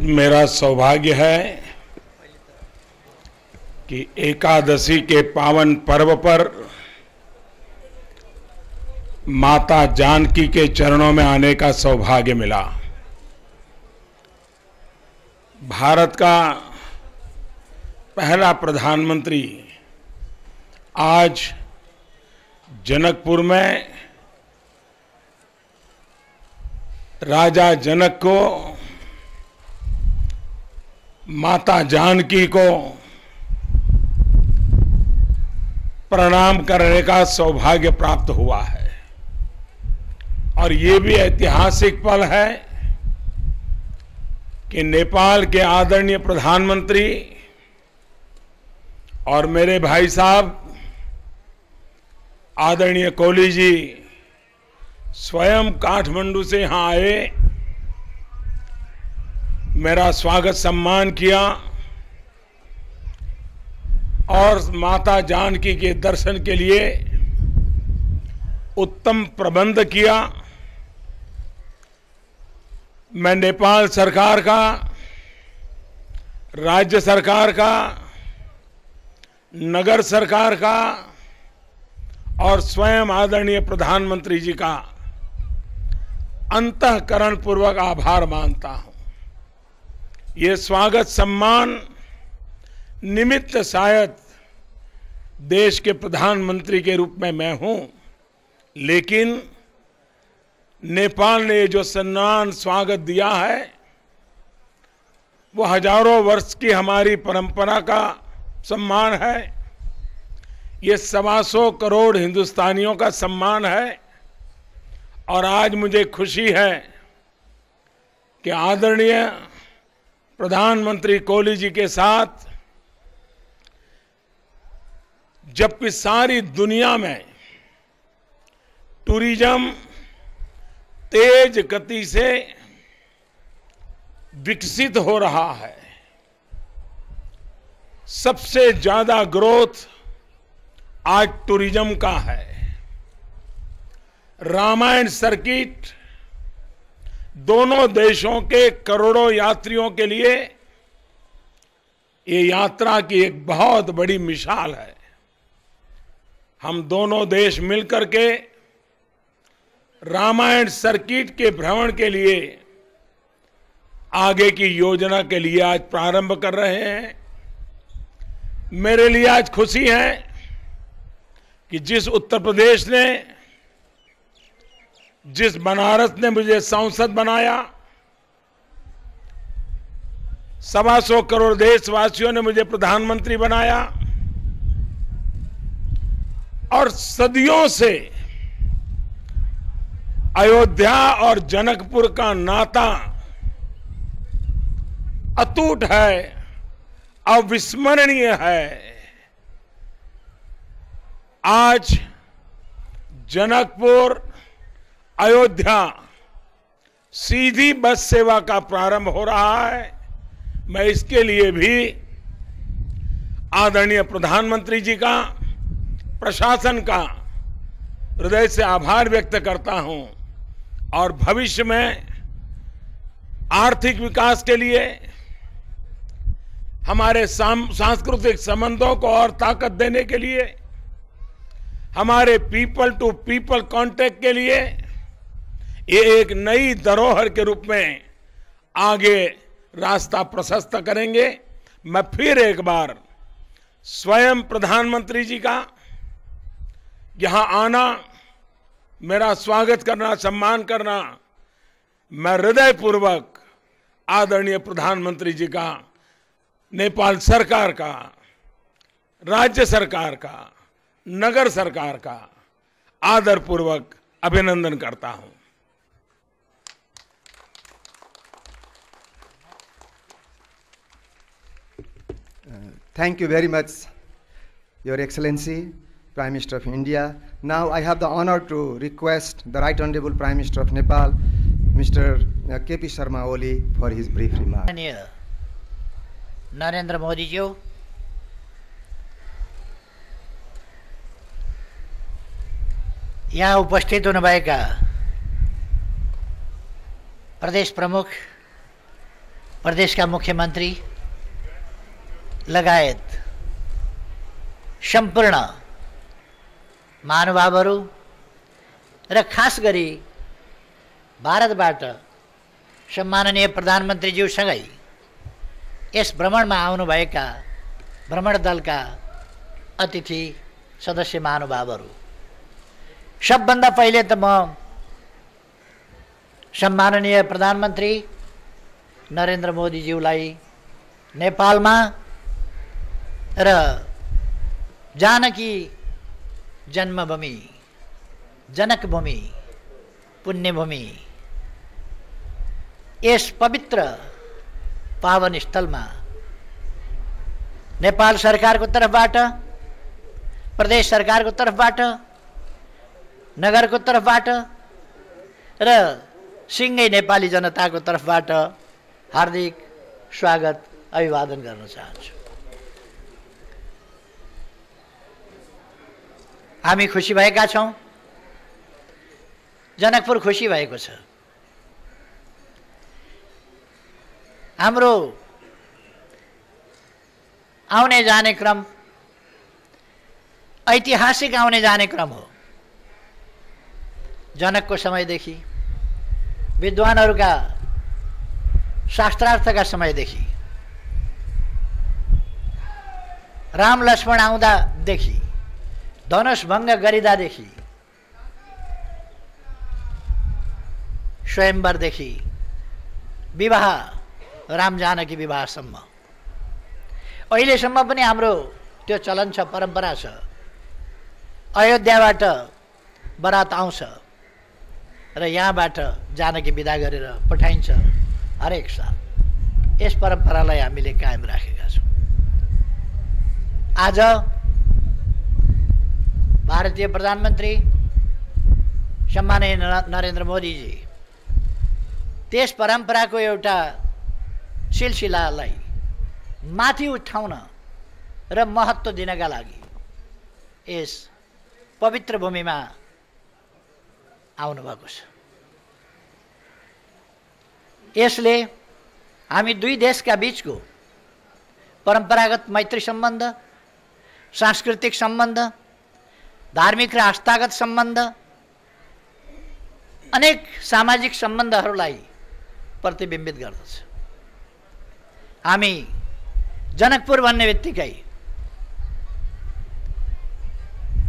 आज मेरा सौभाग्य है कि एकादशी के पावन पर्व पर माता जानकी के चरणों में आने का सौभाग्य मिला। भारत का पहला प्रधानमंत्री आज जनकपुर में राजा जनक को, माता जानकी को प्रणाम करने का सौभाग्य प्राप्त हुआ है। और ये भी ऐतिहासिक पल है कि नेपाल के आदरणीय प्रधानमंत्री और मेरे भाई साहब आदरणीय कोहली जी स्वयं काठमांडू से यहां आए, मेरा स्वागत सम्मान किया और माता जानकी के दर्शन के लिए उत्तम प्रबंध किया। मैं नेपाल सरकार का, राज्य सरकार का, नगर सरकार का और स्वयं आदरणीय प्रधानमंत्री जी का अंतःकरण पूर्वक आभार मानता हूं। ये स्वागत सम्मान निमित्त शायद देश के प्रधानमंत्री के रूप में मैं हूं, लेकिन नेपाल ने जो सम्मान स्वागत दिया है वो हजारों वर्ष की हमारी परंपरा का सम्मान है। ये 125 करोड़ हिंदुस्तानियों का सम्मान है। और आज मुझे खुशी है कि आदरणीय प्रधानमंत्री कोहली जी के साथ, जबकि सारी दुनिया में टूरिज्म तेज गति से विकसित हो रहा है, सबसे ज्यादा ग्रोथ आज टूरिज्म का है। रामायण सर्किट दोनों देशों के करोड़ों यात्रियों के लिए ये यात्रा की एक बहुत बड़ी मिसाल है। हम दोनों देश मिलकर के रामायण सर्किट के भ्रमण के लिए आगे की योजना के लिए आज प्रारंभ कर रहे हैं। मेरे लिए आज खुशी है कि जिस उत्तर प्रदेश ने, जिस बनारस ने मुझे सांसद बनाया, 125 करोड़ देशवासियों ने मुझे प्रधानमंत्री बनाया और सदियों से अयोध्या और जनकपुर का नाता अटूट है, अविस्मरणीय है। आज जनकपुर अयोध्या सीधी बस सेवा का प्रारंभ हो रहा है। मैं इसके लिए भी आदरणीय प्रधानमंत्री जी का, प्रशासन का हृदय से आभार व्यक्त करता हूं। और भविष्य में आर्थिक विकास के लिए, हमारे सांस्कृतिक संबंधों को और ताकत देने के लिए, हमारे पीपल टू पीपल कांटेक्ट के लिए ये एक नई धरोहर के रूप में आगे रास्ता प्रशस्त करेंगे। मैं फिर एक बार स्वयं प्रधानमंत्री जी का यहां आना, मेरा स्वागत करना, सम्मान करना, मैं हृदयपूर्वक आदरणीय प्रधानमंत्री जी का, नेपाल सरकार का, राज्य सरकार का, नगर सरकार का आदरपूर्वक अभिनंदन करता हूं। Thank you very much, Your Excellency, Prime Minister of India. Now I have the honor to request the Right Honorable Prime Minister of Nepal, Mr. K.P. Sharma Oli, for his brief remarks. Narendra Modi ji, यहाँ उपस्थित हुनुभएका प्रदेश प्रमुख प्रदेशका मुख्यमन्त्री लगायत सम्पूर्ण महानुभावहरू र खास गरी भारतबाट सम्माननीय प्रधानमन्त्रीज्यूसँगै यस भ्रमणमा आउनुभएका भ्रमण दलका अतिथि सदस्य महानुभावहरू, सबभन्दा पहिले त म सम्माननीय प्रधानमन्त्री नरेन्द्र मोदीज्यूलाई नेपालमा र जानकी जन्मभूमि, जनकभूमि, पुण्यभूमि, यस पवित्र पावन स्थलमा नेपाल सरकारको तर्फबाट, प्रदेश सरकारको तर्फबाट, नगरको तर्फबाट र सिङ्गै नेपाली जनताको तर्फबाट हार्दिक स्वागत, अभिवादन गर्न चाहन्छु। हामी खुसी भएका छौँ, जनकपुर खुसी भएको छ। हाम्रो आउने जाने क्रम ऐतिहासिक आउने जाने क्रम हो। जनकको समयदेखि, विद्वानहरूका शास्त्रार्थका समयदेखि, राम लक्ष्मण आउँदादेखि, धनुष भङ्ग गरिदादेखि, स्वयंवरदेखि विवाह, राम जानकी विवाहसम्म अहिलेसम्म पनि हाम्रो त्यो चलन छ, परम्परा छ। अयोध्याबाट बरात आउँछ र यहाँबाट जानकी विदा गरेर पठाइन्छ हरेक साल। यस परम्परालाई हामीले कायम राखेका छौँ। आज भारतीय प्रधानमन्त्री सम्माननीय नरेन्द्र मोदीजी त्यस परम्पराको एउटा सिलसिलालाई माथि उठाउन र महत्त्व दिनका लागि यस पवित्र भूमिमा आउनुभएको छ। यसले हामी दुई देशका बीचको परम्परागत मैत्री सम्बन्ध, सांस्कृतिक सम्बन्ध, धार्मिक र आस्थागत सम्बन्ध, अनेक सामाजिक सम्बन्धहरूलाई प्रतिबिम्बित गर्दछ। हामी जनकपुर भन्ने बित्तिकै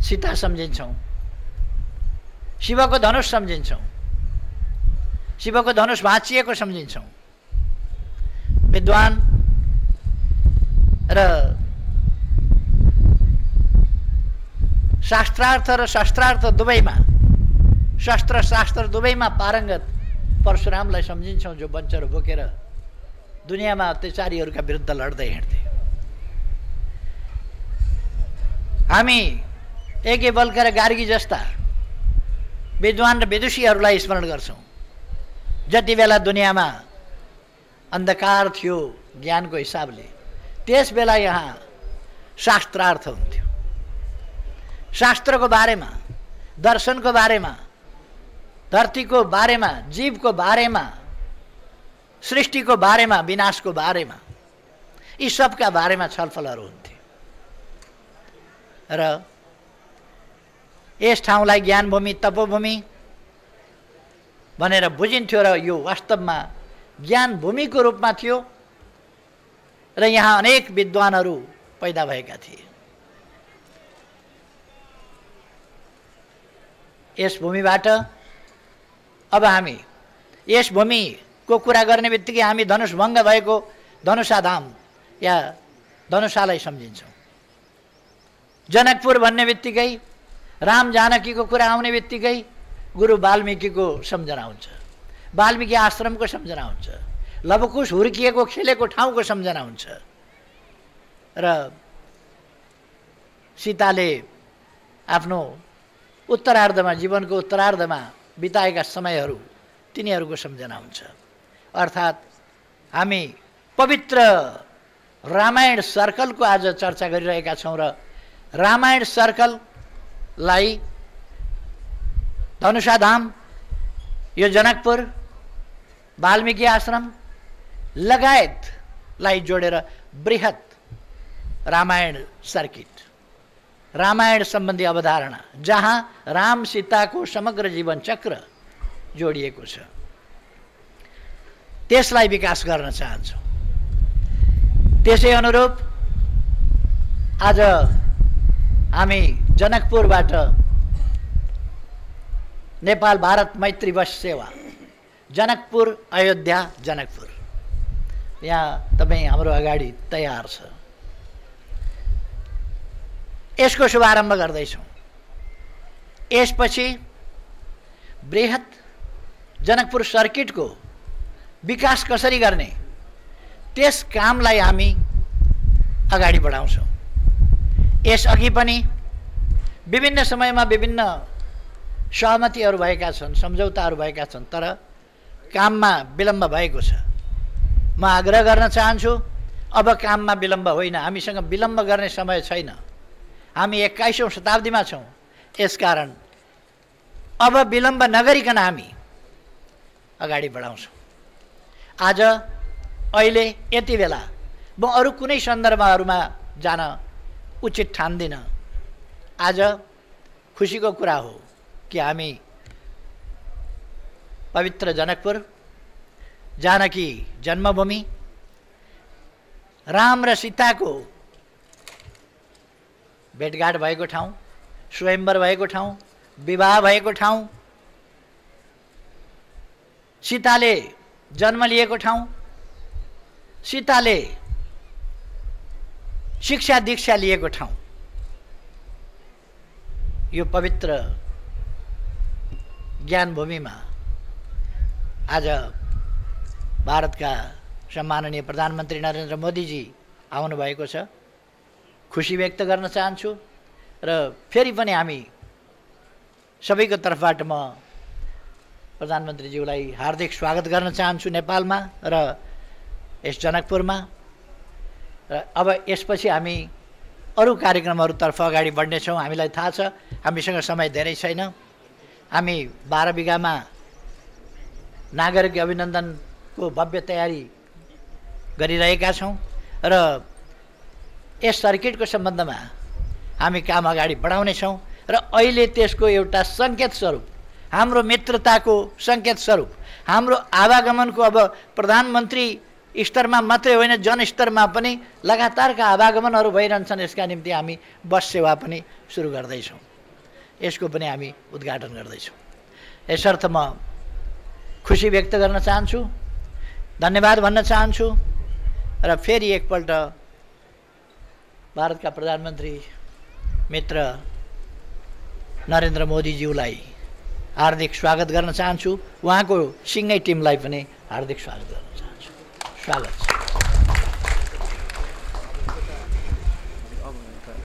सीता सम्झिन्छौँ, शिवको धनुष सम्झिन्छौँ, शिवको धनुष भाँचिएको सम्झिन्छौँ। विद्वान र शास्त्रार्थ र शस्त्रार्थ दुवैमा, शस्त्र शास्त्र दुवैमा पारङ्गत परशुरामलाई सम्झिन्छौँ, जो वञ्चर बोकेर दुनियाँमा अत्याचारीहरूका विरुद्ध लड्दै हिँड्थे। हामी याज्ञवल्क्य र गार्गी जस्ता विद्वान र विदुषीहरूलाई स्मरण गर्छौँ। जति बेला दुनियाँमा अन्धकार थियो ज्ञानको हिसाबले, त्यस बेला यहाँ शास्त्रार्थ हुन्थ्यो। शास्त्रको बारेमा, दर्शनको बारेमा, धरतीको बारेमा, जीवको बारेमा, सृष्टिको बारेमा, विनाशको बारेमा, यी सबका बारेमा छलफलहरू हुन्थे। र यस ठाउँलाई ज्ञानभूमि, तपोभूमि भनेर बुझिन्थ्यो र यो वास्तवमा ज्ञानभूमिको रूपमा थियो र यहाँ अनेक विद्वानहरू पैदा भएका थिए। यस भूमिबाट अब हामी यस भूमिको कुरा गर्ने बित्तिकै हामी धनुष भङ्ग भएको धनुषाधाम या धनुषालाई सम्झिन्छौँ। जनकपुर भन्ने बित्तिकै, राम जानकीको कुरा आउने बित्तिकै गुरु वाल्मीकिको सम्झना हुन्छ, वाल्मीकि आश्रमको सम्झना हुन्छ, लवकुश हुर्किएको खेलेको ठाउँको सम्झना हुन्छ र सीताले आफ्नो उत्तरार्धमा, जीवनको उत्तरार्धमा बिताएका समयहरू, तिनीहरूको सम्झना हुन्छ। अर्थात् हामी पवित्र रामायण सर्कलको आज चर्चा गरिरहेका छौँ र रामायण सर्कललाई धनुषाधाम, यो जनकपुर, वाल्मीकि आश्रम, लगायतलाई जोडेर बृहत रामायण सर्किट, रामायण सम्बन्धी अवधारणा जहाँ राम सीताको समग्र जीवन चक्र जोडिएको छ, त्यसलाई विकास गर्न चाहन्छौँ। त्यसै अनुरूप आज हामी जनकपुरबाट नेपाल भारत मैत्री बस सेवा जनकपुर अयोध्या जनकपुर यहाँ तपाईँ हाम्रो अगाडि तयार छ। यसको शुभारम्भ गर्दैछौँ। यसपछि बृहत जनकपुर सर्किटको विकास कसरी गर्ने त्यस कामलाई हामी अगाडि बढाउँछौँ। यसअघि पनि विभिन्न समयमा विभिन्न सहमतिहरू भएका छन्, सम्झौताहरू भएका छन्, तर काममा विलम्ब भएको छ। म आग्रह गर्न चाहन्छु, अब काममा विलम्ब होइन, हामीसँग विलम्ब गर्ने समय छैन। हामी 21औं शताब्दीमा छौँ, यसकारण अब विलम्ब नगरिकन हामी अगाडि बढाउँछौँ। आज अहिले यति बेला म अरू कुनै सन्दर्भहरूमा जान उचित ठान्दिनँ। आज खुसीको कुरा हो कि हामी पवित्र जनकपुर, जानकी जन्मभूमि, राम र सीताको भेटघाट भएको ठाउँ, स्वयंवर भएको ठाउँ, विवाह भएको ठाउँ, सीताले जन्म लिएको ठाउँ, सीताले शिक्षा दीक्षा लिएको ठाउँ, यो पवित्र ज्ञानभूमिमा आज भारतका सम्माननीय प्रधानमन्त्री नरेन्द्र मोदीजी आउनुभएको छ। खुसी व्यक्त गर्न चाहन्छु र फेरि पनि हामी सबैको तर्फबाट म प्रधानमन्त्रीज्यूलाई हार्दिक स्वागत गर्न चाहन्छु नेपालमा र यस जनकपुरमा। र अब यसपछि हामी अरू कार्यक्रमहरूतर्फ अगाडि बढ्नेछौँ। हामीलाई थाहा छ हामीसँग समय धेरै छैन। हामी 12 बिघामा नागरिक अभिनन्दनको भव्य तयारी गरिरहेका छौँ र यस सर्किटको सम्बन्धमा हामी काम अगाडि बढाउनेछौँ र अहिले त्यसको एउटा सङ्केत स्वरूप, हाम्रो मित्रताको सङ्केत स्वरूप, हाम्रो आवागमनको अब प्रधानमन्त्री स्तरमा मात्रै होइन जनस्तरमा पनि लगातारका आवागमनहरू भइरहन्छन्। यसका निम्ति हामी बस सेवा पनि सुरु गर्दैछौँ। यसको पनि हामी उद्घाटन गर्दैछौँ। यसर्थ म खुसी व्यक्त गर्न चाहन्छु, धन्यवाद भन्न चाहन्छु र फेरि एकपल्ट भारतका प्रधानमन्त्री मित्र नरेन्द्र मोदीज्यूलाई हार्दिक स्वागत गर्न चाहन्छु। उहाँको सिँगै टिमलाई पनि हार्दिक स्वागत गर्न चाहन्छु। स्वागत छ।